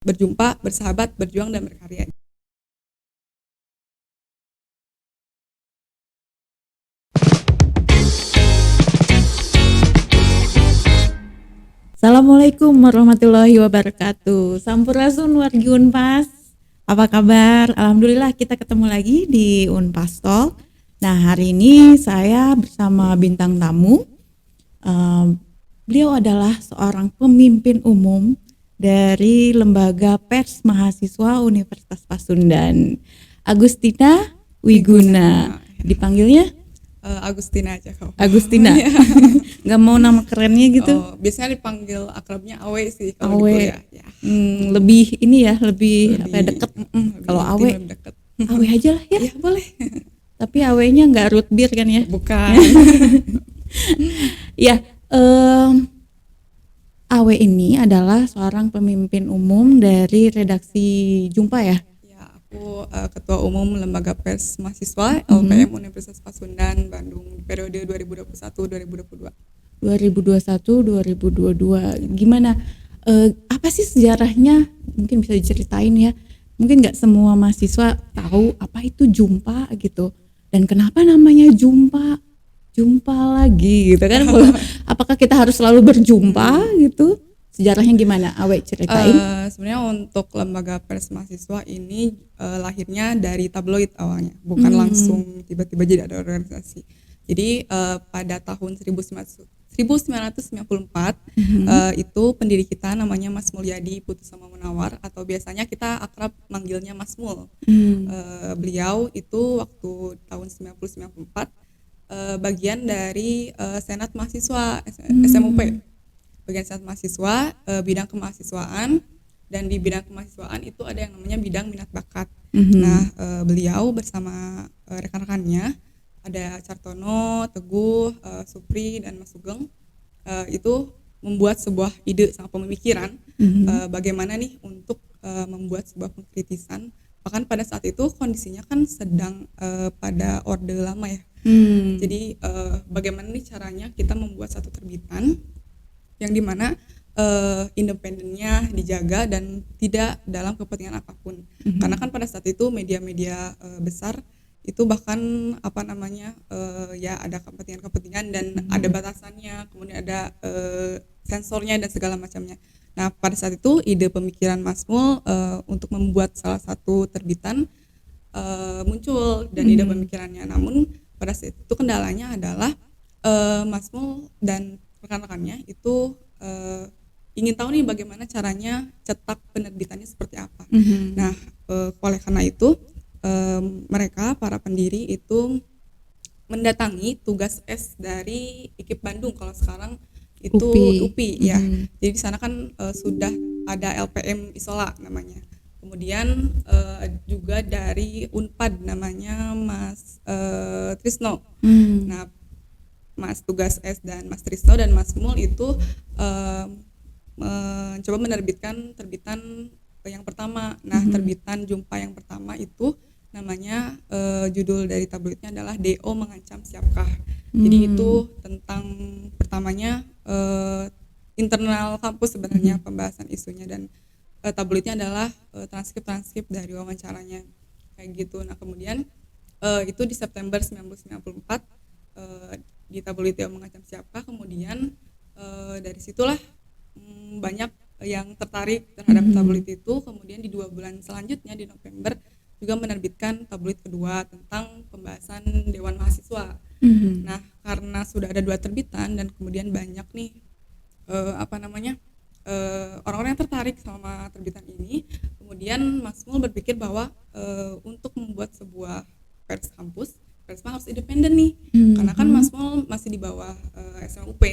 berjumpa, bersahabat, berjuang dan berkarya. Assalamualaikum warahmatullahi wabarakatuh. Sampurasun wargi Unpas. Apa kabar? Alhamdulillah kita ketemu lagi di Unpas Talk. Nah, hari ini saya bersama bintang tamu. Beliau adalah seorang pemimpin umum dari Lembaga Pers Mahasiswa Universitas Pasundan, Agustina Wiguna. Dipanggilnya Agustina aja kau. Agustina. Nggak mau nama kerennya gitu? Oh, biasanya dipanggil akrabnya Awe sih kalau Awe. di kuliah. Ya. Lebih ini ya, lebih apa ya, deket. lebih Kalau intim, Awe, lebih deket. Awe aja lah ya. Ya boleh. Tapi Awenya nggak root beer kan ya? Bukan. Ya, Awe ini adalah seorang pemimpin umum dari redaksi Jumpa ya. Ya, aku Ketua Umum Lembaga Pers Mahasiswa LPM Universitas Pasundan Bandung periode 2021-2022. 2021-2022. Gimana? Apa sih sejarahnya? Mungkin bisa diceritain ya. Mungkin nggak semua mahasiswa tahu apa itu Jumpa gitu. Dan kenapa namanya Jumpa? Jumpa lagi gitu kan. Apakah kita harus selalu berjumpa gitu? Sejarahnya gimana? Awe ceritain. Sebenarnya untuk Lembaga Pers Mahasiswa ini lahirnya dari tabloid awalnya, bukan langsung tiba-tiba jadi ada organisasi. Jadi pada tahun 1994 itu pendiri kita namanya Mas Mulyadi Putusama Munawar, atau biasanya kita akrab manggilnya Mas Mul. Beliau itu waktu tahun 1994 bagian dari Senat Mahasiswa SMUP, bagian Senat Mahasiswa bidang kemahasiswaan, dan di bidang kemahasiswaan itu ada yang namanya bidang minat bakat. Nah, beliau bersama rekan-rekannya ada Cartono, Teguh, Supri, dan Mas Sugeng itu membuat sebuah ide sama pemikiran bagaimana nih untuk membuat sebuah pengkritisan. Bahkan pada saat itu kondisinya kan sedang pada Orde Lama ya. Jadi bagaimana nih caranya kita membuat satu terbitan yang dimana independennya dijaga dan tidak dalam kepentingan apapun. Karena kan pada saat itu media-media besar itu bahkan apa namanya ya ada kepentingan-kepentingan dan ada batasannya, kemudian ada sensornya dan segala macamnya. Nah, pada saat itu ide pemikiran Mas Mul untuk membuat salah satu terbitan muncul dan ide pemikirannya. Namun pada saat itu kendalanya adalah Mas Mul dan rekan-rekannya itu ingin tahu nih bagaimana caranya cetak penerbitannya seperti apa. Nah, oleh karena itu mereka para pendiri itu mendatangi tugas S dari IKIP Bandung, kalau sekarang itu UPI ya. Jadi di sana kan sudah ada LPM Isola namanya. Kemudian juga dari Unpad namanya Mas Trisno. Nah, Mas tugas S dan Mas Trisno dan Mas Mul itu mencoba menerbitkan terbitan yang pertama. Nah, terbitan Jumpa yang pertama itu namanya judul dari tabloidnya adalah DO Mengancam Siapkah. Jadi itu tentang pertamanya internal kampus sebenarnya pembahasan isunya, dan tabloidnya adalah transkrip dari wawancaranya kayak gitu. Nah, kemudian itu di September 1994 di tabloid DO Mengancam Siapkah. Kemudian dari situlah banyak yang tertarik terhadap tabloid itu. Kemudian di 2 bulan selanjutnya di November juga menerbitkan tabloid kedua tentang pembahasan Dewan Mahasiswa. Nah, karena sudah ada 2 terbitan dan kemudian banyak nih orang-orang yang tertarik sama terbitan ini, kemudian Mas Mul berpikir bahwa untuk membuat sebuah pers kampus, pers harus independen nih, karena kan Mas Mul masih di bawah SMUP.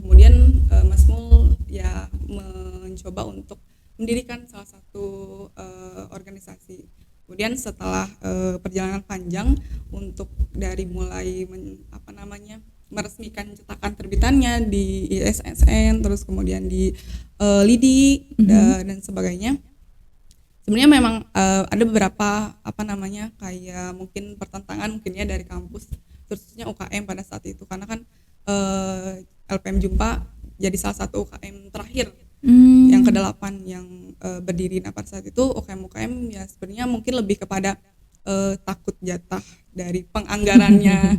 Kemudian Mas Mul ya mencoba untuk mendirikan salah satu organisasi. Kemudian setelah perjalanan panjang untuk dari mulai meresmikan cetakan terbitannya di ISSN, terus kemudian di LIDI dan sebagainya. Sebenarnya memang ada beberapa kayak mungkin pertentangan mungkin ya dari kampus, khususnya UKM pada saat itu, karena kan LPM Jumpa jadi salah satu UKM terakhir Yang kedelapan yang berdiri. Nah pada saat itu UKM ya sebenarnya mungkin lebih kepada takut jatah dari penganggarannya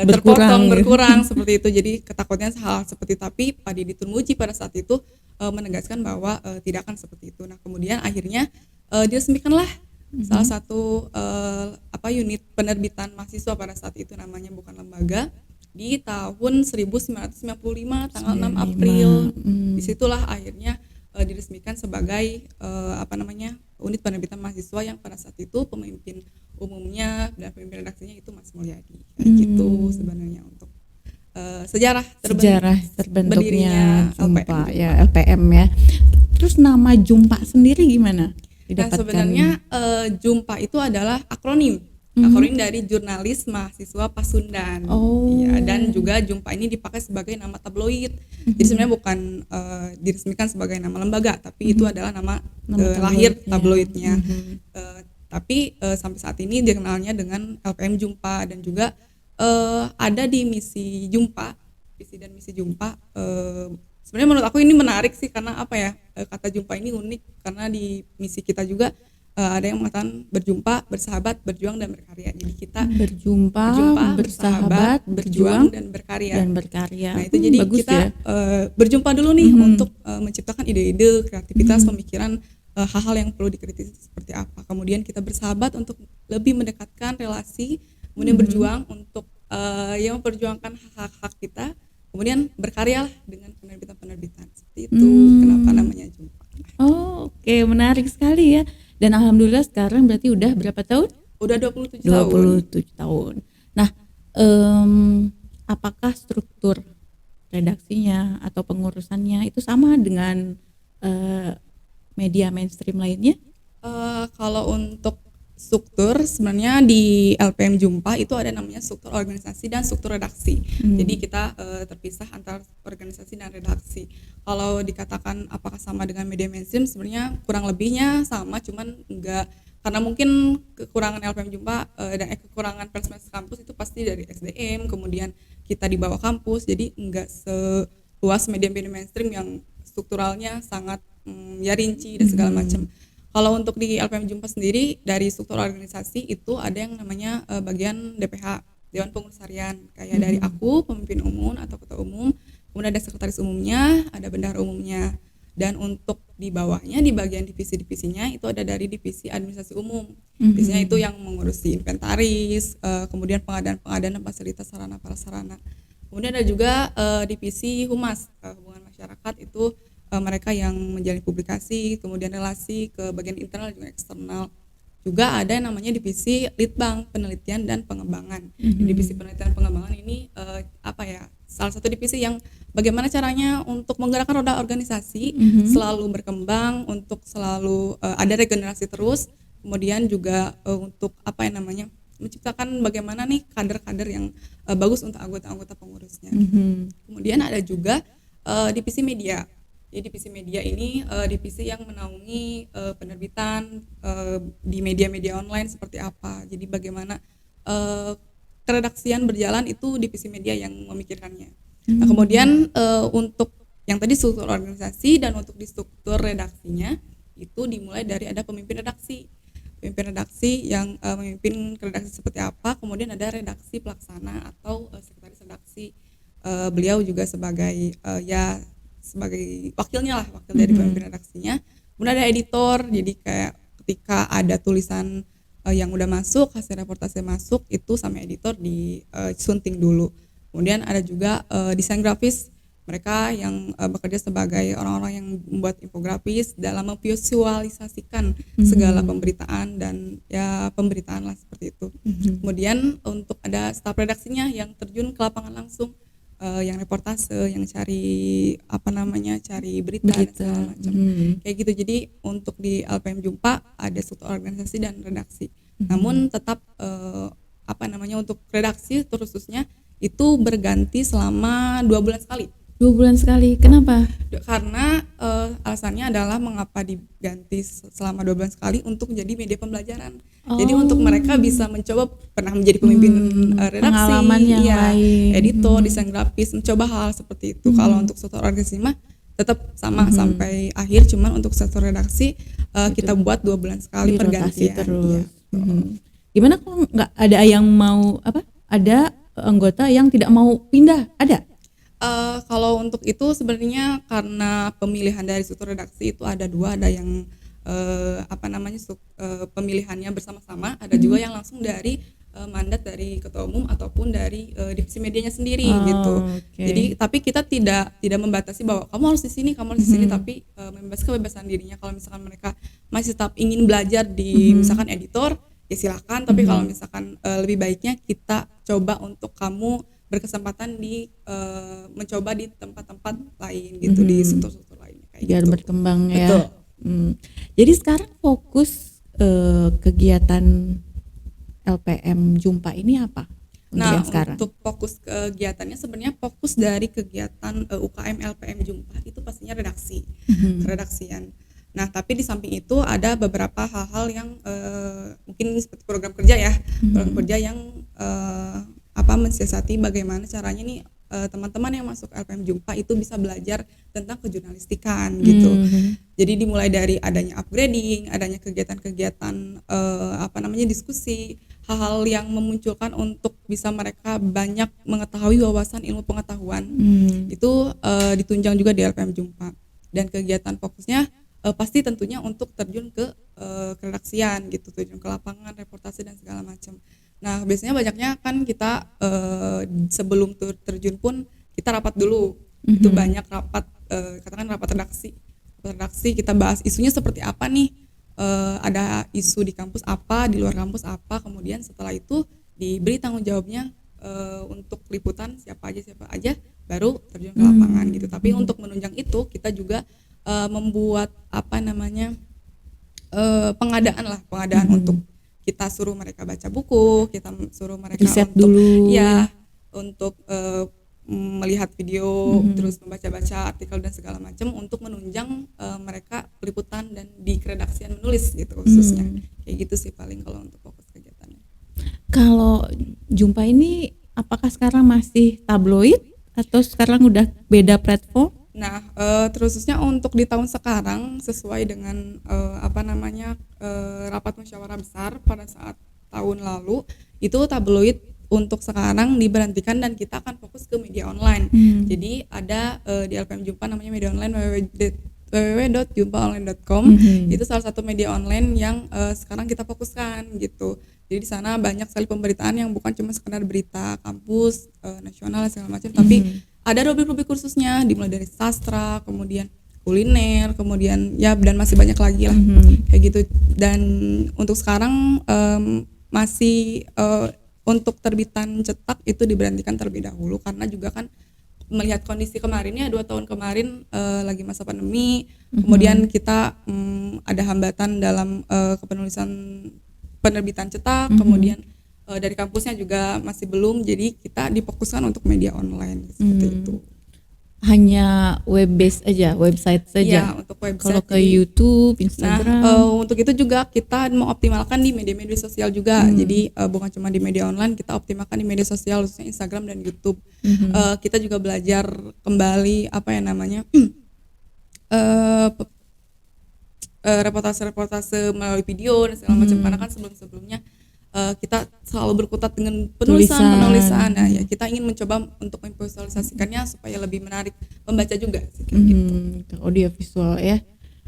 berkurang seperti itu. Jadi ketakutnya hal seperti itu. Tapi Pak Didi Turmuji pada saat itu menegaskan bahwa tidak akan seperti itu. Nah kemudian akhirnya diresmikanlah salah satu unit penerbitan mahasiswa pada saat itu, namanya bukan lembaga, di tahun 1995 tanggal 6 April. Disitulah akhirnya diresmikan sebagai unit penerbitan mahasiswa yang pada saat itu pemimpin umumnya dan pemimpin redaksinya itu Mas Mulyadi. Gitu sebenarnya untuk sejarah terbentuknya Jumpa ya, LPM ya. Terus nama Jumpa sendiri gimana didapatkan? Nah sebenarnya Jumpa itu adalah akronim dari jurnalis mahasiswa Pasundan. Ya, dan juga Jumpa ini dipakai sebagai nama tabloid. Jadi sebenarnya bukan diresmikan sebagai nama lembaga, tapi itu adalah nama lahir tabloidnya. Tapi sampai saat ini dikenalnya dengan LPM Jumpa, dan juga ada di misi Jumpa, visi dan misi Jumpa. Sebenarnya menurut aku ini menarik sih, karena kata Jumpa ini unik, karena di misi kita juga ada yang mengatakan berjumpa, bersahabat, berjuang dan berkarya. Jadi kita berjumpa, bersahabat, berjuang dan berkarya. Nah itu jadi kita berjumpa dulu nih untuk menciptakan ide-ide, kreativitas, pemikiran, hal-hal yang perlu dikritisi seperti apa. Kemudian kita bersahabat untuk lebih mendekatkan relasi, kemudian berjuang untuk memperjuangkan hak-hak kita. Kemudian berkarya dengan penerbitan-penerbitan. Seperti itu kenapa namanya Jumpa. Oke, menarik sekali ya. Dan alhamdulillah sekarang berarti udah berapa tahun? Udah 27 tahun. Nah, apakah struktur redaksinya atau pengurusannya itu sama dengan media mainstream lainnya? Kalau untuk struktur, sebenarnya di LPM Jumpa itu ada namanya struktur organisasi dan struktur redaksi. Jadi kita terpisah antara organisasi dan redaksi. Kalau dikatakan apakah sama dengan media mainstream, sebenarnya kurang lebihnya sama, cuman enggak, karena mungkin kekurangan LPM Jumpa dan kekurangan Persmes kampus itu pasti dari SDM, kemudian kita di bawah kampus, jadi enggak seluas media-media mainstream yang strukturalnya sangat rinci dan segala macam. Kalau untuk di LPM Jumpa sendiri, dari struktur organisasi itu ada yang namanya bagian DPH, Dewan Pengurus Harian, kayak dari aku, pemimpin umum atau ketua umum, kemudian ada sekretaris umumnya, ada bendahara umumnya, dan untuk di bawahnya, di bagian divisi-divisinya itu ada dari divisi administrasi umum. Divisinya itu yang mengurusi inventaris, kemudian pengadaan dan fasilitas sarana prasarana. Kemudian ada juga divisi humas, hubungan masyarakat, itu mereka yang menjalin publikasi, kemudian relasi ke bagian internal dan juga eksternal. Juga ada yang namanya divisi Litbang, penelitian dan pengembangan. Di divisi penelitian dan pengembangan ini salah satu divisi yang bagaimana caranya untuk menggerakkan roda organisasi selalu berkembang, untuk selalu ada regenerasi terus, kemudian juga untuk menciptakan bagaimana nih kader-kader yang bagus untuk anggota-anggota pengurusnya. Kemudian ada juga divisi media. Jadi divisi media ini divisi yang menaungi penerbitan di media-media online seperti apa. Jadi bagaimana keredaksian berjalan itu divisi media yang memikirkannya. Nah, kemudian untuk yang tadi struktur organisasi dan untuk di struktur redaksinya itu dimulai dari ada pemimpin redaksi. Pemimpin redaksi yang memimpin redaksi seperti apa, kemudian ada redaksi pelaksana atau sekretaris redaksi. Beliau juga sebagai sebagai wakilnya lah, wakil dari pemimpin redaksinya. Kemudian ada editor, jadi kayak ketika ada tulisan yang udah masuk, hasil reportase masuk, itu sama editor disunting dulu. Kemudian ada juga desain grafis, mereka yang bekerja sebagai orang-orang yang membuat infografis dalam memvisualisasikan segala pemberitaan dan ya pemberitaan lah seperti itu. Kemudian untuk ada staf redaksinya yang terjun ke lapangan langsung, yang reportase, yang cari berita dan segala macam. Kayak gitu. Jadi untuk di LPM Jumpa ada struktur organisasi dan redaksi. Namun tetap untuk redaksi khususnya itu berganti selama 2 bulan sekali. 2 bulan sekali, kenapa? Karena alasannya adalah mengapa diganti selama 2 bulan sekali, untuk menjadi media pembelajaran. Jadi untuk mereka bisa mencoba pernah menjadi pemimpin redaksi, pengalaman yang lain, editor, desain grafis, mencoba hal seperti itu. Kalau untuk struktur organisasi mah tetap sama sampai akhir, cuman untuk satu redaksi kita buat 2 bulan sekali dirotasi pergantian. terus. Iya. Gimana kalau nggak ada yang mau ada anggota yang tidak mau pindah? Ada? Kalau untuk itu sebenarnya karena pemilihan dari struktur redaksi itu ada 2, ada yang pemilihannya bersama-sama, ada juga yang langsung dari mandat dari ketua umum ataupun dari divisi medianya sendiri gitu. Okay. Jadi tapi kita tidak membatasi bahwa kamu harus di sini, kamu harus di sini, tapi membebas kebebasan dirinya. Kalau misalkan mereka masih tetap ingin belajar di misalkan editor, ya silakan. Tapi kalau misalkan lebih baiknya kita coba untuk kamu berkesempatan di mencoba di tempat-tempat lain gitu, di struktur-struktur lainnya kayak biar gitu. Berkembang ya. Betul. Jadi sekarang fokus kegiatan LPM Jumpa ini apa? Nah, yang sekarang? untuk fokus kegiatannya sebenarnya fokus dari kegiatan UKM LPM Jumpa itu pastinya redaksi, keredaksian. Nah, tapi di samping itu ada beberapa hal-hal yang mungkin seperti program kerja ya, program kerja yang mensiasati bagaimana caranya nih teman-teman yang masuk LPM Jumpa itu bisa belajar tentang kejurnalistikan gitu. Jadi dimulai dari adanya upgrading, adanya kegiatan-kegiatan diskusi, hal-hal yang memunculkan untuk bisa mereka banyak mengetahui wawasan ilmu pengetahuan. Itu ditunjang juga di LPM Jumpa. Dan kegiatan fokusnya pasti tentunya untuk terjun ke keredaksian gitu, terjun ke lapangan, reportase dan segala macam. Nah, biasanya banyaknya kan kita sebelum terjun pun kita rapat dulu. Itu banyak rapat, katakan rapat redaksi, kita bahas isunya seperti apa nih, ada isu di kampus apa, di luar kampus apa, kemudian setelah itu diberi tanggung jawabnya untuk liputan siapa aja baru terjun ke lapangan gitu. Tapi untuk menunjang itu kita juga membuat pengadaan untuk kita suruh mereka baca buku, kita suruh mereka riset untuk dulu. Ya, untuk melihat video, terus membaca-baca artikel dan segala macam untuk menunjang mereka peliputan dan di keredaksian menulis gitu khususnya. Kayak gitu sih paling kalau untuk fokus kegiatannya. Kalau Jumpa ini apakah sekarang masih tabloid atau sekarang udah beda platform? Nah, terusnya untuk di tahun sekarang sesuai dengan rapat musyawarah besar pada saat tahun lalu itu tabloid untuk sekarang diberhentikan dan kita akan fokus ke media online. Jadi ada di LPM Jumpa namanya media online www.jumpaonline.com. Itu salah satu media online yang sekarang kita fokuskan gitu. Jadi di sana banyak sekali pemberitaan yang bukan cuma sekedar berita kampus nasional segala macam, tapi ada rubrik-rubrik kursusnya dimulai dari sastra, kemudian kuliner, kemudian ya dan masih banyak lagi lah kayak gitu. Dan untuk sekarang masih untuk terbitan cetak itu diberhentikan terlebih dahulu karena juga kan melihat kondisi kemarinnya 2 tahun kemarin lagi masa pandemi, kemudian kita ada hambatan dalam penerbitan cetak, kemudian dari kampusnya juga masih belum, jadi kita difokuskan untuk media online seperti itu. Hanya web based aja, website saja. Ya, untuk website. Kalau ke YouTube, Instagram. Nah, untuk itu juga kita mengoptimalkan di media-media sosial juga. Jadi bukan cuma di media online, kita optimalkan di media sosial khususnya Instagram dan YouTube. Kita juga belajar kembali reportase melalui video dan segala macam karena kan sebelumnya kita selalu berkutat dengan penulisan. Nah, ya kita ingin mencoba untuk memvisualisasikannya supaya lebih menarik pembaca juga sih kayak gitu. Audio visual ya.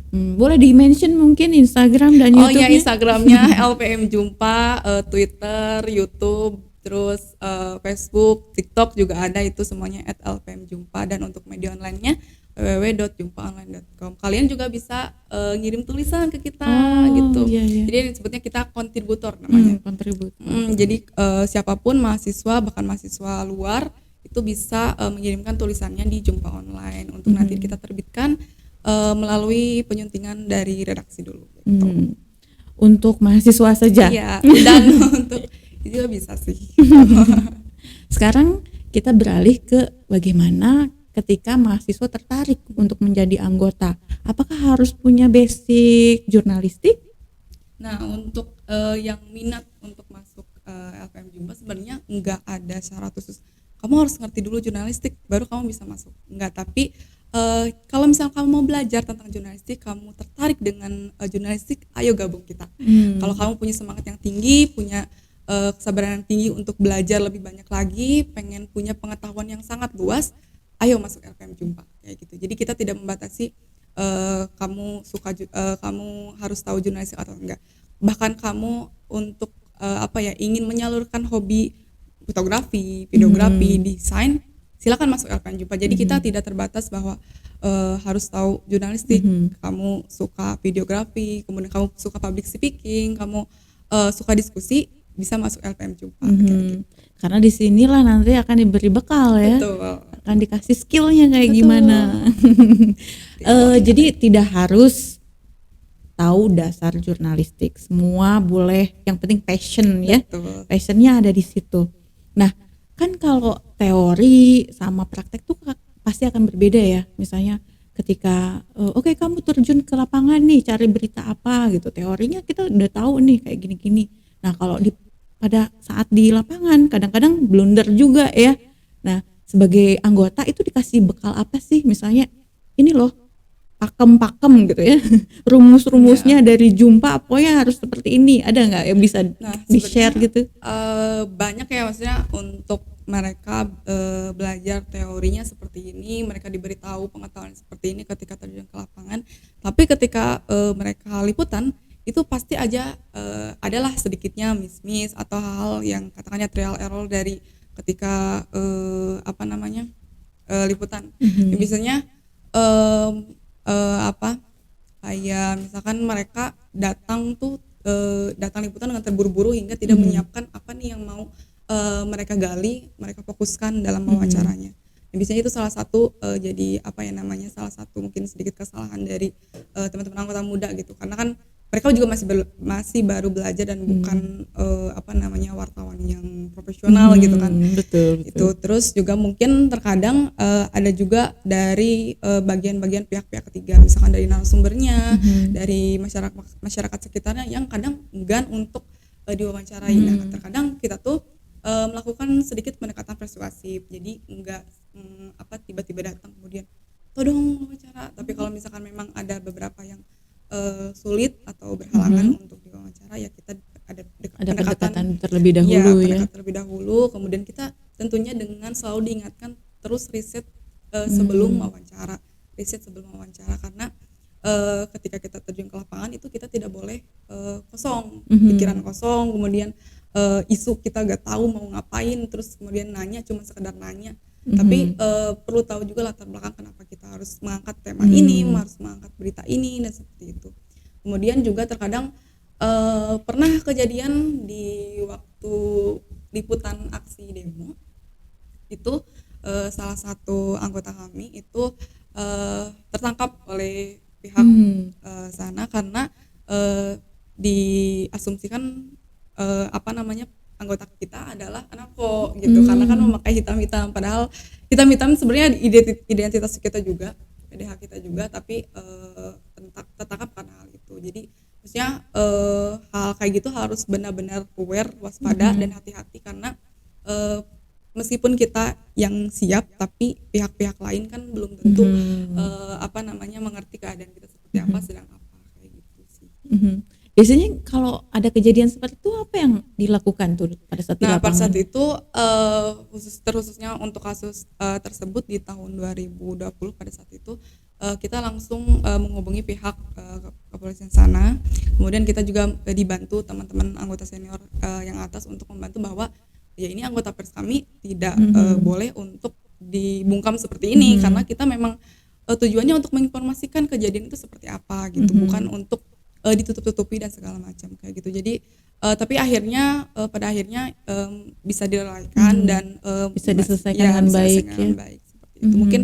Boleh di-mention mungkin Instagram dan YouTube-nya? Oh ya, Instagramnya LPM Jumpa, Twitter, YouTube, terus Facebook, TikTok juga ada, itu semuanya @LPM Jumpa. Dan untuk media online-nya www.jumpaonline.com. Kalian juga bisa ngirim tulisan ke kita gitu. Iya. Jadi sebetulnya kita kontributor namanya. Kontributor. Jadi siapapun mahasiswa, bahkan mahasiswa luar itu bisa mengirimkan tulisannya di Jumpa Online untuk nanti kita terbitkan melalui penyuntingan dari redaksi dulu. Gitu. Untuk mahasiswa saja. Iya. Dan untuk itu juga bisa sih. Sekarang kita beralih ke bagaimana ketika mahasiswa tertarik untuk menjadi anggota. Apakah harus punya basic jurnalistik? Nah, untuk yang minat untuk masuk LPM Jumpa sebenarnya nggak ada syarat khusus. Kamu harus ngerti dulu jurnalistik baru kamu bisa masuk. Enggak, tapi Kalau misalnya kamu mau belajar tentang jurnalistik, kamu tertarik dengan jurnalistik, ayo gabung kita. Kalau kamu punya semangat yang tinggi, punya kesabaran yang tinggi untuk belajar lebih banyak lagi, pengen punya pengetahuan yang sangat luas, ayo masuk LPM Jumpa kayak gitu. Jadi kita tidak membatasi kamu harus tahu jurnalistik atau enggak. Bahkan kamu untuk ingin menyalurkan hobi fotografi, videografi, desain, silakan masuk LPM Jumpa. Jadi kita tidak terbatas bahwa harus tahu jurnalistik. Kamu suka videografi, kemudian kamu suka public speaking, kamu suka diskusi, bisa masuk LPM Jumpa. Gitu. Karena di sinilah nanti akan diberi bekal ya. Betul. Akan dikasih skillnya kayak gimana. Jadi tidak harus tahu dasar jurnalistik. Semua boleh, yang penting passion ya. Betul. Passionnya ada di situ. Nah, kan kalau teori sama praktek tuh pasti akan berbeda ya. Misalnya ketika oke, kamu terjun ke lapangan nih cari berita apa gitu, teorinya kita udah tahu nih kayak gini-gini. Nah, kalau pada saat di lapangan kadang-kadang blunder juga ya. Nah, sebagai anggota itu dikasih bekal apa sih? Misalnya ini loh, pakem gitu ya, rumus-rumusnya dari Jumpa pokoknya harus seperti ini, ada nggak yang bisa di-share gitu? Banyak ya, maksudnya untuk mereka belajar teorinya seperti ini, mereka diberitahu pengetahuan seperti ini ketika terjun ke lapangan. Tapi ketika mereka liputan, itu pasti aja adalah sedikitnya miss atau hal-hal yang katakannya trial error dari ketika liputan. Biasanya kayak misalkan mereka datang liputan dengan terburu-buru hingga tidak menyiapkan apa nih yang mau mereka gali, mereka fokuskan dalam wawancaranya. Nah, biasanya itu salah satu salah satu mungkin sedikit kesalahan dari teman-teman anggota muda gitu, karena kan mereka juga masih baru belajar dan bukan wartawan yang profesional gitu kan. Betul. Itu terus juga mungkin terkadang ada juga dari bagian-bagian pihak-pihak ketiga, misalkan dari narasumbernya, dari masyarakat sekitarnya yang kadang enggan untuk diwawancarai. Nah, terkadang kita tuh melakukan sedikit pendekatan persuasif, jadi enggak tiba-tiba datang kemudian tolong wawancara. Tapi kalau misalkan memang ada beberapa yang sulit atau berhalangan untuk diwawancara, ya kita ada pendekatan terlebih dahulu ya. Terlebih dahulu, kemudian kita tentunya dengan selalu diingatkan terus riset sebelum wawancara, karena ketika kita terjun ke lapangan itu kita tidak boleh kosong, pikiran kosong, kemudian isu kita gak tahu mau ngapain, terus kemudian nanya cuma sekedar nanya. Tapi perlu tahu juga latar belakang kenapa kita harus mengangkat tema ini, harus mengangkat berita ini, dan seperti itu. Kemudian juga terkadang pernah kejadian di waktu liputan aksi demo itu, salah satu anggota kami itu tertangkap oleh pihak sana karena diasumsikan anggota kita adalah anarko gitu, karena kan memakai hitam-hitam, padahal hitam-hitam sebenarnya identitas kita juga, PDH kita juga, tapi tertangkap karena hal itu. Jadi maksudnya hal kayak gitu harus benar-benar aware, waspada dan hati-hati, karena meskipun kita yang siap, tapi pihak-pihak lain kan belum tentu mengerti keadaan kita seperti apa, sedang apa, kayak gitu sih. Biasanya kalau ada kejadian seperti itu apa yang dilakukan tuh pada saat di lapangan? Pada saat itu khususnya untuk kasus tersebut di tahun 2020, pada saat itu kita langsung menghubungi pihak kepolisian sana. Kemudian kita juga dibantu teman-teman anggota senior yang atas untuk membantu bahwa ya ini anggota pers kami tidak boleh untuk dibungkam seperti ini, karena kita memang tujuannya untuk menginformasikan kejadian itu seperti apa gitu, bukan untuk ditutup-tutupi dan segala macam kayak gitu. Jadi tapi pada akhirnya bisa direlaikan dan bisa diselesaikan dengan baik ya. Seperti itu. Mungkin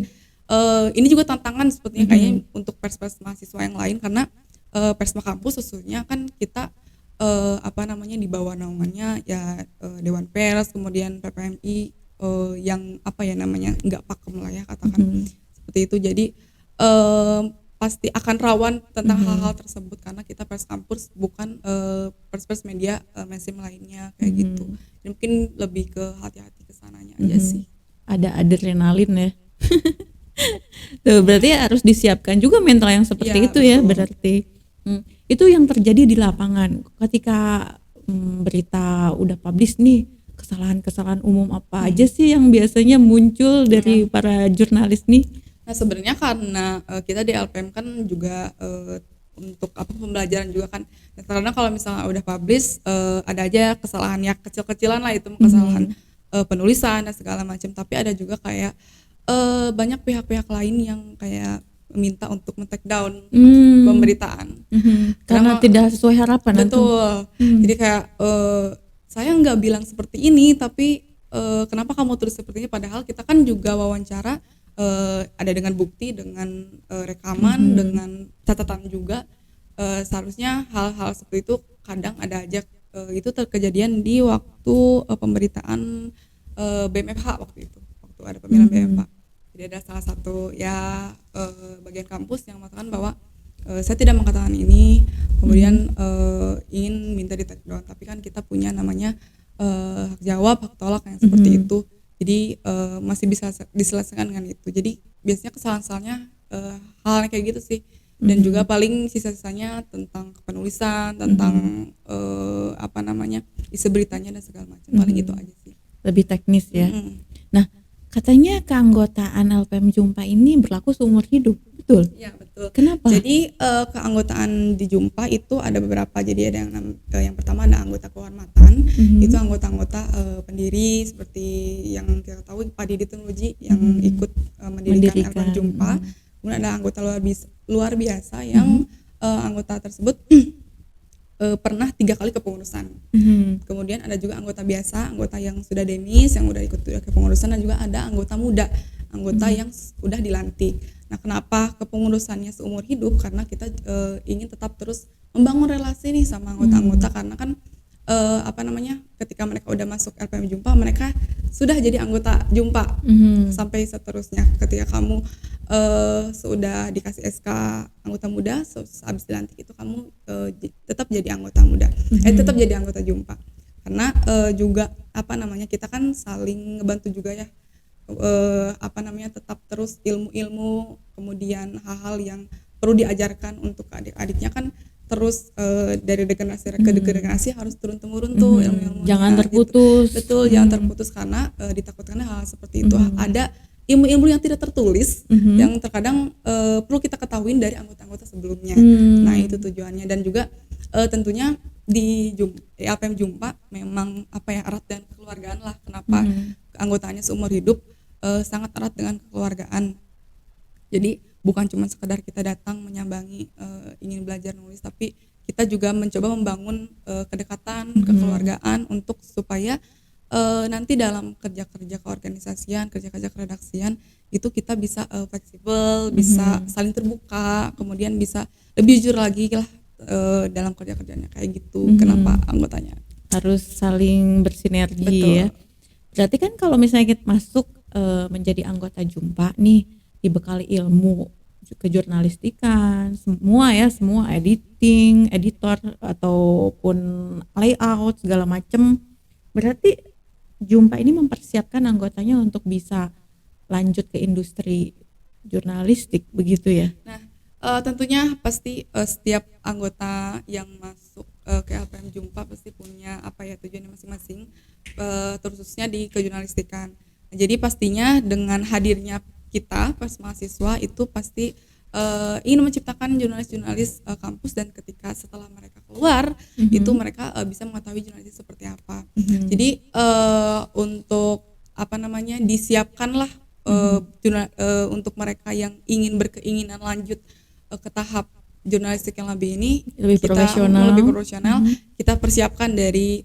ini juga tantangan sepertinya kayaknya untuk pers-pers mahasiswa yang lain, karena Persma kampus khususnya kan kita di bawah naungannya ya Dewan Pers, kemudian PPMI yang nggak pakem lah ya katakan seperti itu. Jadi pasti akan rawan tentang hal-hal tersebut, karena kita pers kampus bukan pers media mainstream lainnya kayak gitu. Dan mungkin lebih ke hati-hati kesananya aja sih. Ada adrenalin ya. Tuh, berarti harus disiapkan juga mental yang seperti Iya, itu ya betul. berarti. Itu yang terjadi di lapangan ketika berita udah publish nih, kesalahan-kesalahan umum apa aja sih yang biasanya muncul dari para jurnalis nih? Nah sebenarnya karena kita di LPM kan juga untuk apa pembelajaran juga kan. Nah, karena kalau misalnya udah publish ada aja kesalahan ya kecil-kecilan lah itu kesalahan penulisan dan segala macam. Tapi ada juga kayak banyak pihak-pihak lain yang kayak minta untuk men-take down pemberitaan. Karena tidak sesuai harapan atau Betul. Jadi kayak saya nggak bilang seperti ini, tapi kenapa kamu tulis seperti ini? Padahal kita kan juga wawancara ada dengan bukti, dengan rekaman, dengan catatan juga. Seharusnya hal-hal seperti itu kadang ada aja. Itu terkejadian di waktu pemberitaan BMFH waktu itu, waktu ada pemilihan BMFH. Jadi ada salah satu ya bagian kampus yang mengatakan bahwa saya tidak mengatakan ini, kemudian ingin minta di take down, tapi kan kita punya namanya hak jawab, hak tolak yang seperti itu, jadi masih bisa diselesaikan dengan itu. Jadi biasanya kesalahan-kesalahannya hal kayak gitu sih, dan juga paling sisa-sisanya tentang penulisan, tentang apa namanya isi beritanya dan segala macam, paling itu aja sih. lebih teknis ya. Nah, katanya keanggotaan LPM Jumpa ini berlaku seumur hidup, betul? Iya betul. Kenapa? Jadi keanggotaan di Jumpa itu ada beberapa. Jadi ada yang pertama ada anggota kehormatan. Itu anggota-anggota pendiri seperti yang kita tahu Pak Didi Tunuji yang ikut mendirikan LPM Jumpa. Kemudian ada anggota luar biasa yang anggota tersebut pernah 3 kali kepengurusan. Kemudian ada juga anggota biasa, anggota yang sudah demis, yang udah ikut kepengurusan, dan juga ada anggota muda, anggota yang udah dilantik. Nah, kenapa kepengurusannya seumur hidup? Karena kita ingin tetap terus membangun relasi nih sama anggota-anggota, karena kan apa namanya, ketika mereka udah masuk LPM Jumpa, mereka sudah jadi anggota Jumpa sampai seterusnya. Ketika kamu sudah dikasih SK anggota muda, habis dilantik itu kamu tetap jadi anggota muda, tetap jadi anggota Jumpa. Karena juga apa namanya, kita kan saling ngebantu juga ya, apa namanya, tetap terus ilmu-ilmu, kemudian hal-hal yang perlu diajarkan untuk adik-adiknya kan terus dari generasi ke generasi harus turun temurun tuh ilmu-ilmu. Jangan terputus. Gitu. Betul, jangan terputus, karena ditakutkan hal seperti itu. Ada ilmu-ilmu yang tidak tertulis yang terkadang perlu kita ketahuin dari anggota-anggota sebelumnya. Nah, itu tujuannya. Dan juga tentunya di LPM Jumpa memang apa ya, erat dan kekeluargaan lah. Kenapa anggotanya seumur hidup sangat erat dengan kekeluargaan. Jadi bukan cuma sekedar kita datang menyambangi ingin belajar nulis, tapi kita juga mencoba membangun kedekatan, kekeluargaan untuk supaya nanti dalam kerja-kerja keorganisasian, kerja-kerja keredaksian itu kita bisa fleksibel, bisa saling terbuka, kemudian bisa lebih jujur lagi lah dalam kerja-kerjanya kayak gitu. Kenapa anggotanya Harus saling bersinergi. Betul. Ya. Berarti kan kalau misalnya kita masuk menjadi anggota Jumpa nih, dibekali ilmu kejurnalistikan, semua editing, editor ataupun layout segala macem. Berarti Jumpa ini mempersiapkan anggotanya untuk bisa lanjut ke industri jurnalistik, begitu ya? Nah, tentunya pasti setiap anggota yang masuk ke LPM Jumpa pasti punya apa ya, tujuannya masing-masing, terkhususnya di kejurnalistikan. Nah, jadi pastinya dengan hadirnya kita pas mahasiswa itu pasti ingin menciptakan jurnalis-jurnalis kampus, dan ketika setelah mereka keluar itu mereka bisa mengetahui jurnalis seperti apa. Jadi untuk apa namanya, disiapkanlah untuk mereka yang ingin berkeinginan lanjut ke tahap jurnalistik yang lebih ini, lebih profesional, kita persiapkan dari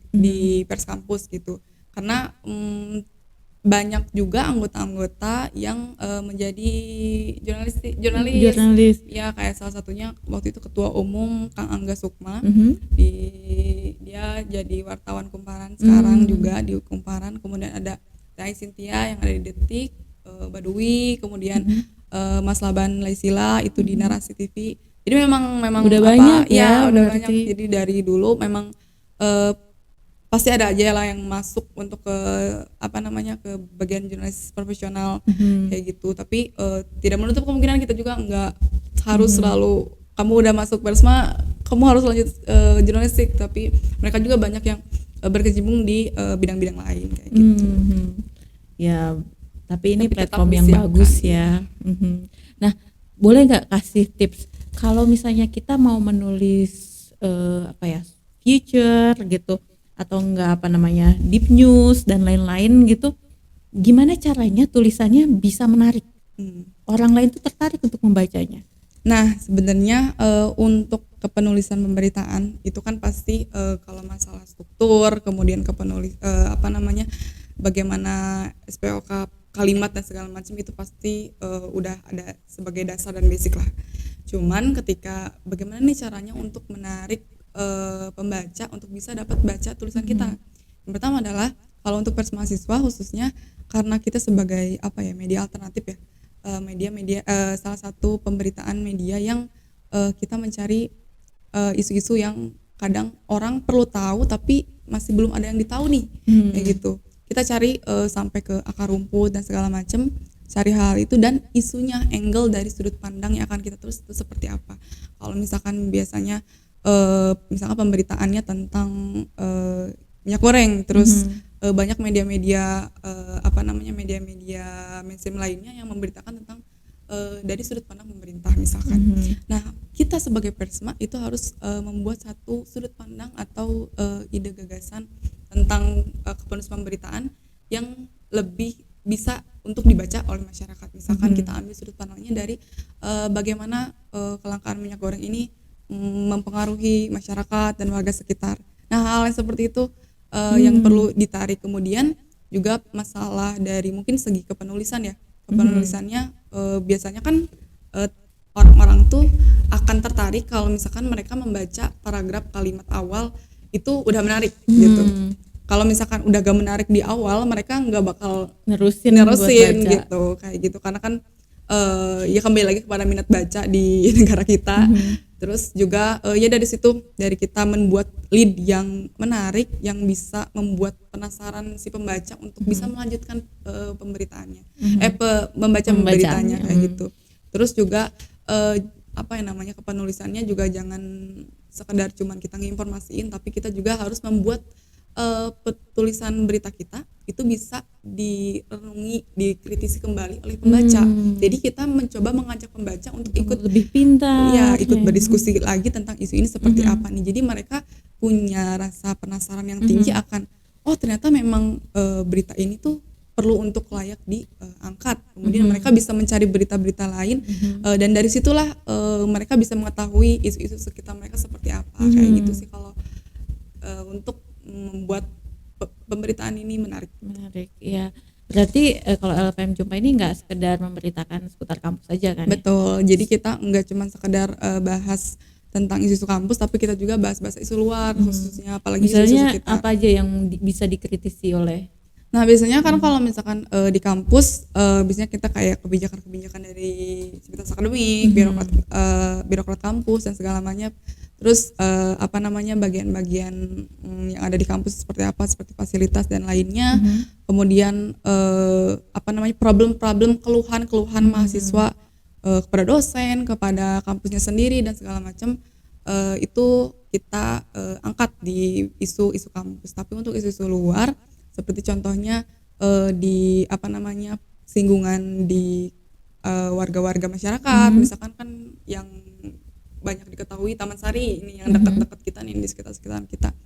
di pers kampus gitu. Karena banyak juga anggota-anggota yang menjadi jurnalis ya, kayak salah satunya waktu itu Ketua Umum Kang Angga Sukma, dia jadi wartawan Kumparan sekarang juga di Kumparan. Kemudian ada Rai Cynthia yang ada di Detik, Badui, kemudian Mas Laban Laisila itu di Narasi TV. Jadi memang udah banyak ya udah berarti. banyak. Jadi dari dulu memang pasti ada aja lah yang masuk untuk ke apa namanya ke bagian jurnalis profesional kayak gitu. Tapi tidak menutup kemungkinan kita juga nggak harus selalu kamu udah masuk Persma kamu harus lanjut jurnalistik, tapi mereka juga banyak yang berkecimpung di bidang-bidang lain kayak gitu. Ya, tapi ini Tapi tetap platform yang disiapkan, bagus ya. Nah, boleh nggak kasih tips kalau misalnya kita mau menulis apa ya, feature gitu atau enggak apa namanya deep news dan lain-lain gitu, gimana caranya tulisannya bisa menarik orang lain tuh tertarik untuk membacanya? Nah, sebenarnya untuk kepenulisan pemberitaan itu kan pasti kalau masalah struktur, kemudian apa namanya bagaimana SPOK kalimat dan segala macam itu pasti udah ada sebagai dasar dan basic lah. Cuman ketika bagaimana nih caranya untuk menarik pembaca untuk bisa dapat baca tulisan kita. Yang pertama adalah kalau untuk pers mahasiswa khususnya karena kita sebagai apa ya media alternatif ya, media salah satu pemberitaan media yang kita mencari isu-isu yang kadang orang perlu tahu tapi masih belum ada yang ditahu nih kayak gitu. Kita cari sampai ke akar rumput dan segala macam, cari hal itu dan isunya, angle dari sudut pandang yang akan kita tulis itu seperti apa. Kalau misalkan biasanya misalkan pemberitaannya tentang minyak goreng, terus banyak media-media apa namanya media-media mainstream lainnya yang memberitakan tentang dari sudut pandang pemerintah misalkan. Nah, kita sebagai Persma itu harus membuat satu sudut pandang atau ide gagasan tentang kepenulisan pemberitaan yang lebih bisa untuk dibaca oleh masyarakat. Misalkan kita ambil sudut pandangnya dari bagaimana kelangkaan minyak goreng ini mempengaruhi masyarakat dan warga sekitar. Nah, hal yang seperti itu yang perlu ditarik. Kemudian juga masalah dari mungkin segi kepenulisan ya. Kepenulisannya biasanya kan orang-orang tuh akan tertarik kalau misalkan mereka membaca paragraf kalimat awal itu udah menarik gitu. Kalau misalkan udah gak menarik di awal, mereka nggak bakal Nerusin gitu kayak gitu. Karena kan ya kembali lagi kepada minat baca di negara kita. Terus juga ya dari situ dari kita membuat lead yang menarik yang bisa membuat penasaran si pembaca untuk bisa melanjutkan pemberitaannya, membaca pemberitaannya kayak gitu. Terus juga apa yang namanya kepenulisannya juga jangan sekedar cuman kita nginformasiin, tapi kita juga harus membuat tulisan berita kita itu bisa direnungi, dikritisi kembali oleh pembaca. Jadi kita mencoba mengajak pembaca untuk ikut lebih pintar, ya ikut berdiskusi lagi tentang isu ini seperti apa nih. Jadi mereka punya rasa penasaran yang tinggi akan oh ternyata memang berita ini tuh perlu untuk layak diangkat. Kemudian mereka bisa mencari berita-berita lain dan dari situlah mereka bisa mengetahui isu-isu sekitar mereka seperti apa. Kayak gitu sih kalau untuk membuat pemberitaan ini menarik ya. Berarti kalau LPM Jumpa ini nggak sekedar memberitakan seputar kampus saja kan? Betul, jadi kita nggak cuma sekedar bahas tentang isu-isu kampus, tapi kita juga bahas-bahas isu luar khususnya, apalagi misalnya isu-isu sekitar. apa aja yang bisa dikritisi oleh? Nah biasanya kan kalau misalkan di kampus biasanya kita kayak kebijakan-kebijakan dari sivitas akademik, birokrat kampus dan segala macam. Terus apa namanya bagian-bagian yang ada di kampus seperti apa, seperti fasilitas dan lainnya. Kemudian apa namanya problem-problem keluhan mahasiswa kepada dosen, kepada kampusnya sendiri dan segala macam itu kita angkat di isu-isu kampus. Tapi untuk isu-isu luar seperti contohnya di apa namanya singgungan di warga-warga masyarakat, misalkan kan yang banyak diketahui Taman Sari ini yang dekat-dekat kita nih di sekitar kita,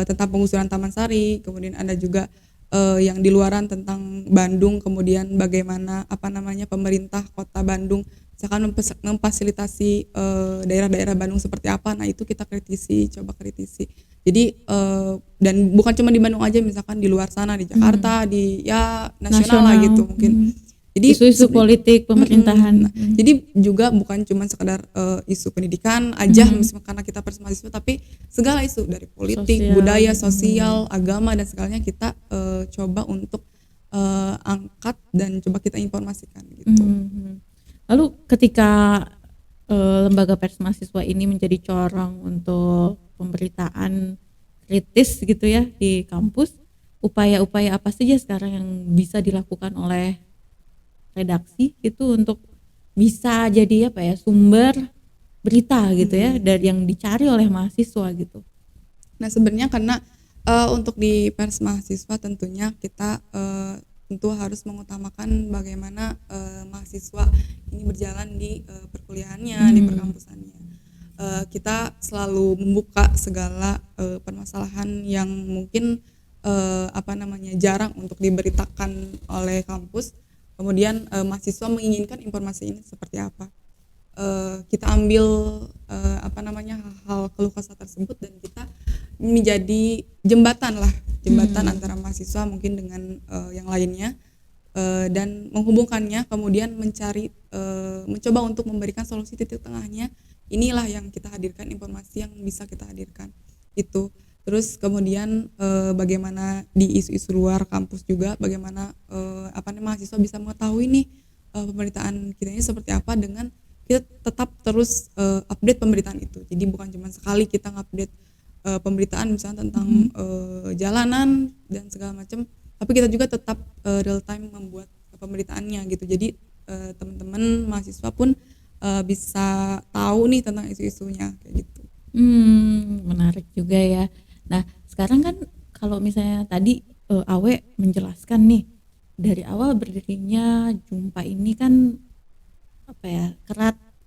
tentang penggusuran Taman Sari. Kemudian ada juga yang di luaran tentang Bandung, kemudian bagaimana apa namanya pemerintah kota Bandung misalkan memfasilitasi daerah-daerah Bandung seperti apa. Nah itu kita coba kritisi. Jadi dan bukan cuma di Bandung aja, misalkan di luar sana di Jakarta, di ya nasional lah gitu mungkin. Jadi isu-isu politik pemerintahan. Jadi juga bukan cuma sekedar isu pendidikan aja misalnya karena kita pers mahasiswa, tapi segala isu dari politik, budaya, sosial, agama dan segalanya kita coba untuk angkat dan coba kita informasikan gitu. Lalu ketika lembaga pers mahasiswa ini menjadi corong untuk pemberitaan kritis gitu ya di kampus, upaya-upaya apa saja sekarang yang bisa dilakukan oleh redaksi itu untuk bisa jadi apa ya, sumber berita gitu ya dari yang dicari oleh mahasiswa gitu. Nah sebenarnya karena untuk di pers mahasiswa tentunya kita tentu harus mengutamakan bagaimana mahasiswa ini berjalan di perkuliahannya, di perkampusannya. Kita selalu membuka segala permasalahan yang mungkin jarang untuk diberitakan oleh kampus. Kemudian mahasiswa menginginkan informasi ini seperti apa. Kita ambil hal-hal keluh kesah tersebut dan kita menjadi jembatan antara mahasiswa mungkin dengan yang lainnya, dan menghubungkannya, kemudian mencoba untuk memberikan solusi titik tengahnya. Inilah yang kita hadirkan, informasi yang bisa kita hadirkan itu. Terus kemudian bagaimana di isu-isu luar kampus juga, bagaimana mahasiswa bisa mengetahui nih pemberitaan kita ini seperti apa, dengan kita tetap terus update pemberitaan itu. Jadi bukan cuma sekali kita ngupdate pemberitaan misalnya tentang jalanan dan segala macam, tapi kita juga tetap real time membuat pemberitaannya gitu. Jadi teman-teman mahasiswa pun bisa tahu nih tentang isu-isunya kayak gitu. Menarik juga ya. Nah sekarang kan kalau misalnya tadi Awe menjelaskan nih dari awal berdirinya Jumpa ini kan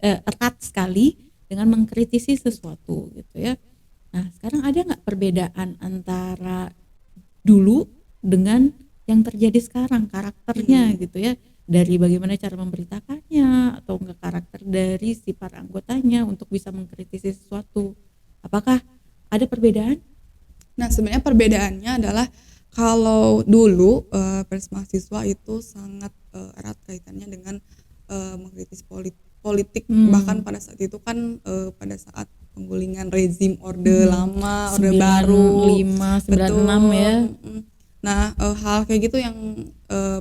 erat sekali dengan mengkritisi sesuatu gitu ya. Nah sekarang ada nggak perbedaan antara dulu dengan yang terjadi sekarang, karakternya gitu ya, dari bagaimana cara memberitakannya atau enggak karakter dari si para anggotanya untuk bisa mengkritisi sesuatu, apakah ada perbedaan? Nah sebenarnya perbedaannya adalah kalau dulu pers mahasiswa itu sangat erat kaitannya dengan mengkritis politik, bahkan pada saat itu kan pada saat penggulingan rezim Orde Lama, Orde Baru 95, 96 ya. Nah hal kayak gitu yang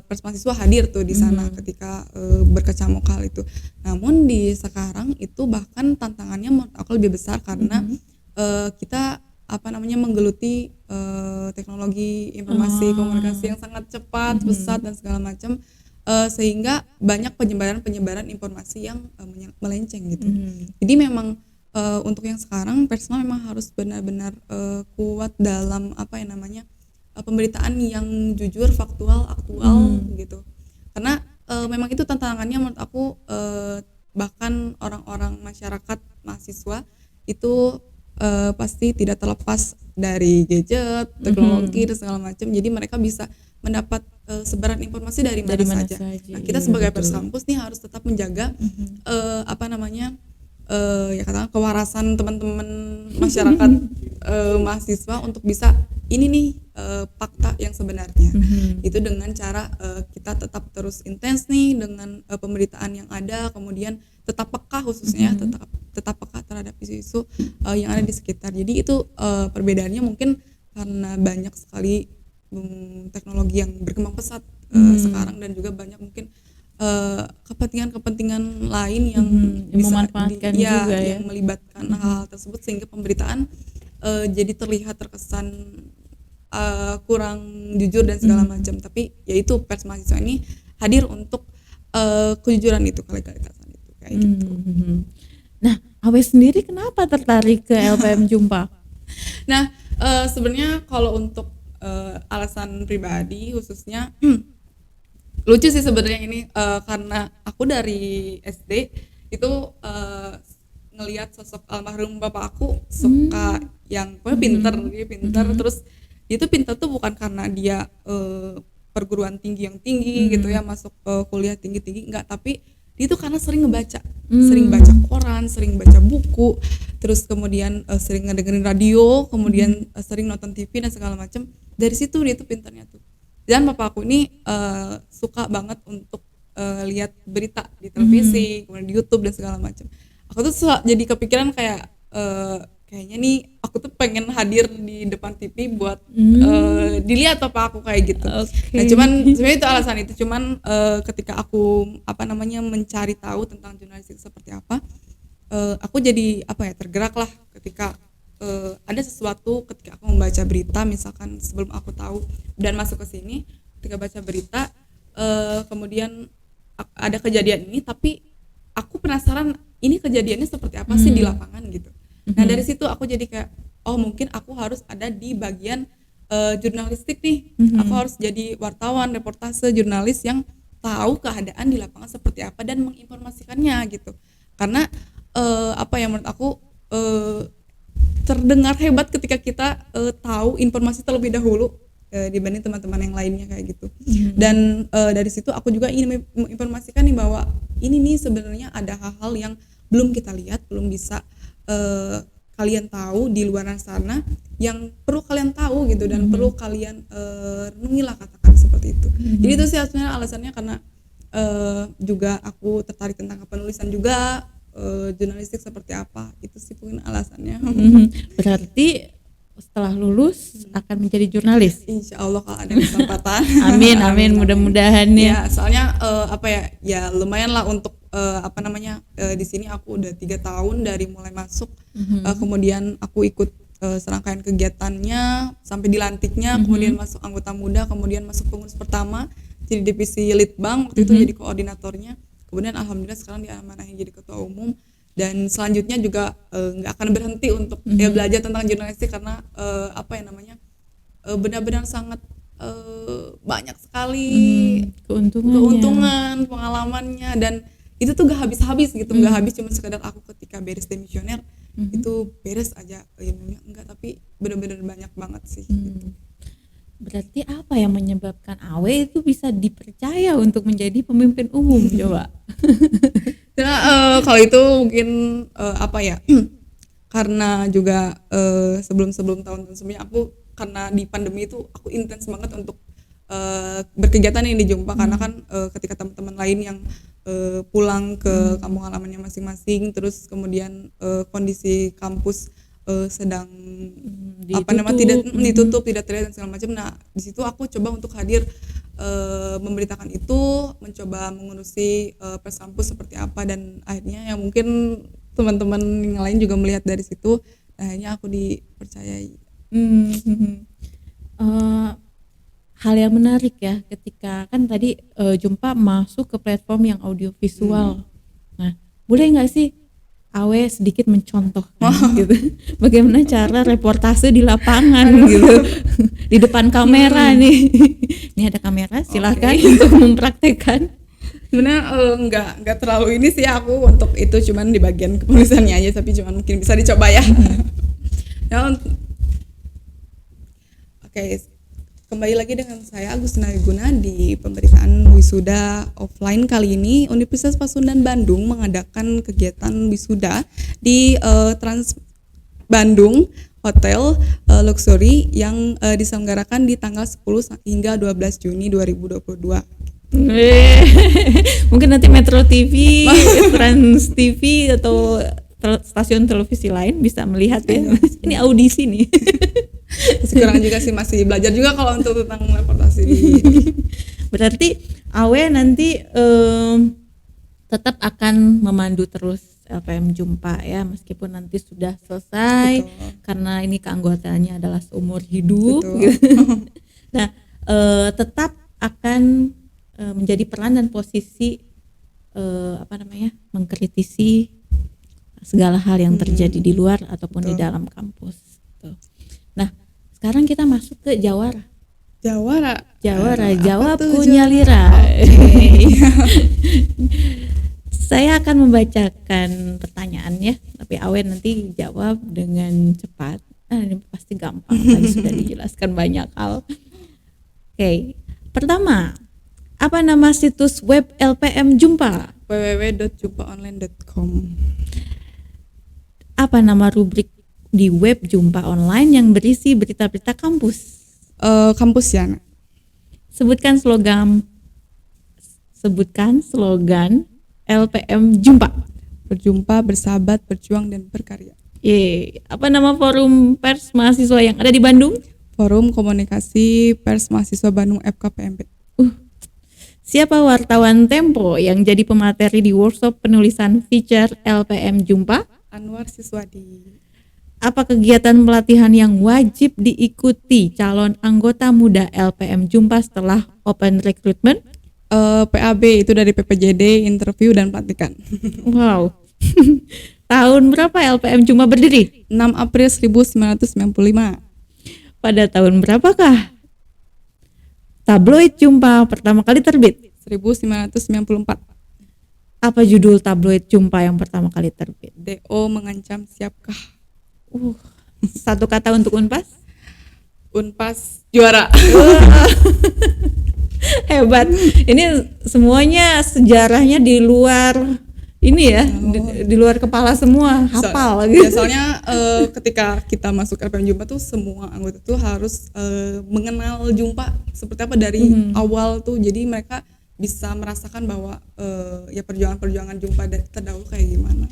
pers mahasiswa hadir tuh di sana ketika berkecamuk hal itu. Namun di sekarang itu bahkan tantangannya menurut aku lebih besar karena kita menggeluti teknologi informasi komunikasi yang sangat cepat, pesat dan segala macam, sehingga banyak penyebaran informasi yang melenceng gitu. Jadi memang untuk yang sekarang personal memang harus benar-benar kuat dalam pemberitaan yang jujur, faktual, aktual gitu. Karena memang itu tantangannya menurut aku, bahkan orang-orang masyarakat mahasiswa itu pasti tidak terlepas dari gadget, teknologi dan segala macam. Jadi mereka bisa mendapat sebaran informasi dari mana saja. Nah, kita sebagai pers kampus nih harus tetap menjaga katakan kewarasan teman-teman masyarakat mahasiswa untuk bisa ini nih fakta yang sebenarnya. Itu dengan cara kita tetap terus intens nih dengan pemberitaan yang ada, kemudian tetap peka khususnya tetap peka terhadap isu-isu yang ada di sekitar. Jadi itu perbedaannya mungkin karena banyak sekali teknologi yang berkembang pesat sekarang, dan juga banyak mungkin kepentingan lain yang bisa memanfaatkan juga yang melibatkan hal tersebut, sehingga pemberitaan jadi terlihat terkesan kurang jujur dan segala macam. Tapi yaitu pers mahasiswa ini hadir untuk kejujuran itu, kolegalitasan itu kayak gitu. Nah Awe sendiri kenapa tertarik ke LPM Jumpa? Nah sebenarnya kalau untuk alasan pribadi khususnya lucu sih sebenarnya ini, karena aku dari SD itu ngelihat sosok almarhum bapak aku suka yang pinter, dia pinter. Terus dia tuh pinter tuh bukan karena dia perguruan tinggi yang tinggi gitu ya, masuk kuliah tinggi-tinggi, enggak, tapi dia tuh karena sering ngebaca, sering baca koran, sering baca buku, terus kemudian sering ngedengerin radio, kemudian sering nonton TV dan segala macam. Dari situ dia tuh pinternya tuh. Dan bapak aku ini suka banget untuk lihat berita di televisi, kemudian di YouTube dan segala macam. Aku tuh jadi kepikiran kayak kayaknya nih aku tuh pengen hadir di depan TV buat dilihat bapak aku kayak gitu. Nah cuman sebenarnya itu alasan itu, cuman ketika aku mencari tahu tentang jurnalistik seperti apa, aku jadi tergerak lah ketika ada sesuatu ketika aku membaca berita, misalkan sebelum aku tahu dan masuk ke sini, ketika baca berita kemudian ada kejadian ini, tapi aku penasaran ini kejadiannya seperti apa sih di lapangan gitu. Nah dari situ aku jadi kayak oh mungkin aku harus ada di bagian jurnalistik nih. Aku harus jadi wartawan, reportase, jurnalis yang tahu keadaan di lapangan seperti apa dan menginformasikannya gitu. Karena apa ya, menurut aku terdengar hebat ketika kita tahu informasi terlebih dahulu dibanding teman-teman yang lainnya kayak gitu. Dan dari situ aku juga ingin menginformasikan nih bahwa ini nih sebenarnya ada hal-hal yang belum kita lihat, belum bisa kalian tahu di luar sana, yang perlu kalian tahu gitu dan perlu kalian renungi lah, katakan seperti itu. Jadi itu sih sebenarnya alasannya, karena juga aku tertarik tentang penulisan juga, jurnalistik seperti apa, itu sih mungkin alasannya. Berarti setelah lulus akan menjadi jurnalis. Insya Allah kalau ada kesempatan. Amin, mudah-mudahan ya. Ya soalnya apa ya lumayan lah untuk di sini aku udah 3 tahun dari mulai masuk, kemudian aku ikut serangkaian kegiatannya sampai dilantiknya, kemudian masuk anggota muda, kemudian masuk pengurus pertama, jadi divisi litbang waktu itu jadi koordinatornya, kemudian alhamdulillah sekarang diamanahin jadi ketua umum. Dan selanjutnya juga nggak akan berhenti untuk belajar tentang jurnalistik, karena benar-benar sangat banyak sekali keuntungan pengalamannya, dan itu tuh gak habis-habis gitu, gak habis cuma sekedar aku ketika beres demisioner itu beres aja ilmunya, enggak, tapi benar-benar banyak banget sih gitu. Berarti apa yang menyebabkan Awe itu bisa dipercaya untuk menjadi pemimpin umum coba? Nah, kalau itu mungkin karena juga sebelum tahun sebelumnya aku, karena di pandemi itu aku intens banget untuk berkegiatan yang di Jumpa, karena kan ketika teman-teman lain yang pulang ke kampung halamannya masing-masing, terus kemudian kondisi kampus sedang ditutup, tidak terlihat dan segala macam. Nah di situ aku coba untuk hadir, memberitakan itu, mencoba mengurusi pers kampus seperti apa, dan akhirnya ya mungkin teman-teman yang lain juga melihat dari situ, akhirnya aku dipercayai. Hal yang menarik ya, ketika kan tadi Jumpa masuk ke platform yang audiovisual. Nah, boleh nggak sih Awe sedikit mencontohkan gitu, bagaimana cara reportase di lapangan gitu, di depan kamera nih. Ini ada kamera, silahkan untuk mempraktekkan. Sebenarnya nggak terlalu ini sih aku untuk itu, cuman di bagian kepenulisannya aja, tapi cuman mungkin bisa dicoba ya. Oke. Kembali lagi dengan saya Agustina Wiguna di pemberitaan wisuda offline. Kali ini Universitas Pasundan Bandung mengadakan kegiatan wisuda di Trans Bandung Hotel Luxury yang diselenggarakan di tanggal 10 hingga 12 Juni 2022. Mungkin nanti Metro TV, Trans TV atau stasiun televisi lain bisa melihat ya. Ini audisi nih. Kurang juga sih, masih belajar juga kalau untuk tentang reportasi di Berarti Awe nanti tetap akan memandu terus LPM Jumpa ya, meskipun nanti sudah selesai. Betul. Karena ini keanggotaannya adalah seumur hidup gitu. Nah tetap akan menjadi peran dan posisi mengkritisi segala hal yang terjadi di luar ataupun di dalam kampus gitu. Nah, sekarang kita masuk ke Jawara. Jawabku Nyalira. Okay. Saya akan membacakan pertanyaan ya, tapi Awe nanti jawab dengan cepat. Ini pasti gampang, tadi sudah dijelaskan banyak hal. Oke. Pertama, apa nama situs web LPM Jumpa? www.jumpaonline.com. Apa nama rubrik di web Jumpa Online yang berisi berita-berita kampus? Kampus ya. Sebutkan slogan LPM Jumpa. Berjumpa, bersahabat, berjuang, dan berkarya. Apa nama forum pers mahasiswa yang ada di Bandung? Forum Komunikasi Pers Mahasiswa Bandung FKPMB. Siapa wartawan Tempo yang jadi pemateri di workshop penulisan feature LPM Jumpa? Anwar Siswadi. apa kegiatan pelatihan yang wajib diikuti calon anggota muda LPM Jumpa setelah open recruitment? PAB itu dari PPJD, interview dan pelatihan. Wow. Tahun berapa LPM Jumpa berdiri? 6 April 1995. Pada tahun berapakah tabloid Jumpa pertama kali terbit? 1994. Apa judul tabloid Jumpa yang pertama kali terbit? DO mengancam, siapkah? Satu kata untuk Unpas? Unpas juara. Hebat. Ini semuanya sejarahnya di luar ini ya, di luar kepala semua, hafal gitu. Soalnya ketika kita masuk LPM Jumpa tuh semua anggota tuh harus mengenal Jumpa seperti apa dari awal tuh. Jadi mereka bisa merasakan bahwa ya perjuangan Jumpa terdahulu kayak gimana.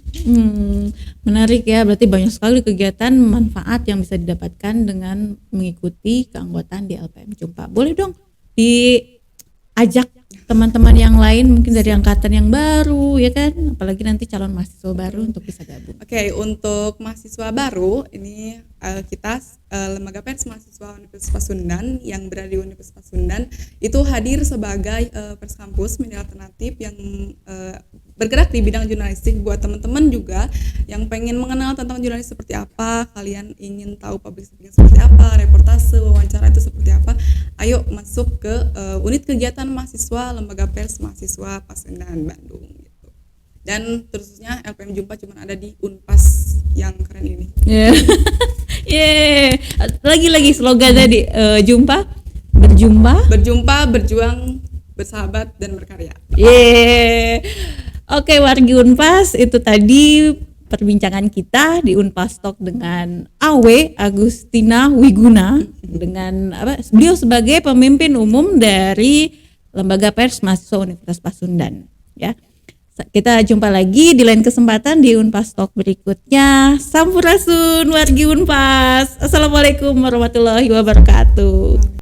Menarik ya, berarti banyak sekali kegiatan manfaat yang bisa didapatkan dengan mengikuti keanggotaan di LPM Jumpa. Boleh dong diajak teman-teman yang lain mungkin dari angkatan yang baru ya kan, apalagi nanti calon mahasiswa baru untuk bisa gabung. Oke, untuk mahasiswa baru ini kita Lembaga Pers Mahasiswa Universitas Pasundan yang berada di Universitas Pasundan itu hadir sebagai pers kampus media alternatif yang bergerak di bidang jurnalistik. Buat teman-teman juga yang pengen mengenal tentang jurnalis seperti apa, kalian ingin tahu public speaking seperti apa, reportase, wawancara itu seperti apa, ayo masuk ke unit kegiatan mahasiswa Lembaga Pers Mahasiswa Pasundan Bandung gitu. Dan terusnya LPM Jumpa cuma ada di Unpas yang keren ini. Lagi-lagi slogan tadi, berjumpa, berjuang, bersahabat dan berkarya. Oke, wargi Unpas, itu tadi perbincangan kita di Unpas Talk dengan Awe Agustina Wiguna dengan beliau sebagai pemimpin umum dari Lembaga Pers Mahasiswa Universitas Pasundan ya. Kita jumpa lagi di lain kesempatan di Unpas Talk berikutnya. Sampurasun wargi Unpas. Assalamualaikum warahmatullahi wabarakatuh.